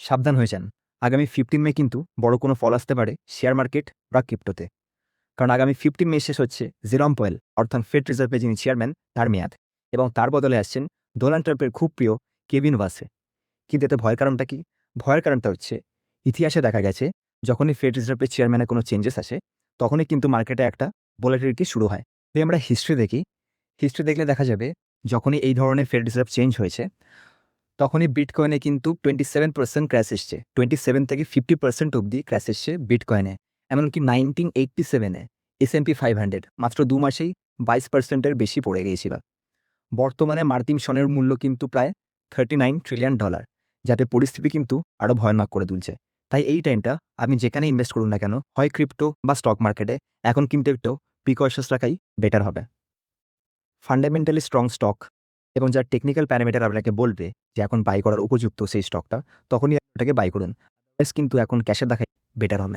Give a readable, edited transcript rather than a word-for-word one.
সাবধান হয়ে যান। আগামী 15 মে কিন্তু বড় কোনো ফল আসতে পারে শেয়ার মার্কেট বা ক্রিপ্টোতে। কারণ আগামী 15 মে শেষ হচ্ছে জেরম পয়েল অর্থাৎ ফেড রিজার্ভের যিনি চেয়ারম্যান তার মেয়াদ, এবং তার বদলে আসছেন ডোনাল্ড ট্রাম্পের খুব প্রিয় কেভিন ওয়াসে। কিন্তু এতে ভয়ের কারণটা কি? ভয়ের কারণটা হচ্ছে ইতিহাসে দেখা গেছে যখনই ফেড রিজার্ভের চেয়ারম্যানের কোনো চেঞ্জেস আসে তখনই কিন্তু মার্কেটে একটা ভোলাটিলিটি শুরু হয়। যদি আমরা হিস্ট্রি দেখি, হিস্ট্রি দেখলে দেখা যাবে যখনই এই ধরনের ফেড রিজার্ভ চেঞ্জ হয়েছে তখনই বিটকয়েনে কিন্তু 27% ক্র্যাশ এসছে। 27 থেকে 50% অব্দি ক্র্যাশ এসছে বিটকয়েনে। এমনকি 1987 S&P 500 মাত্র 2 মাসেই 22% বেশি পড়ে গিয়েছিল। বর্তমানে মার্কিন সনের মূল্য কিন্তু প্রায় $39 ট্রিলিয়ন, যাতে পরিস্থিতি কিন্তু আরও ভয়ানক করে তুলছে। তাই এই টাইমটা আপনি যেখানে ইনভেস্ট করুন না কেন, হয় ক্রিপ্টো বা স্টক মার্কেটে, এখন কিন্তু একটু প্রিকশনস রাখাই বেটার হবে। ফান্ডামেন্টালি স্ট্রং স্টক এবং যার টেকনিক্যাল প্যারামিটার আপনাকে বলবে যে এখন বাই করার উপযুক্ত সেই স্টকটা, তখনই ওটাকে বাই করুন। কিন্তু এখন ক্যাশে দেখাই বেটার হবে।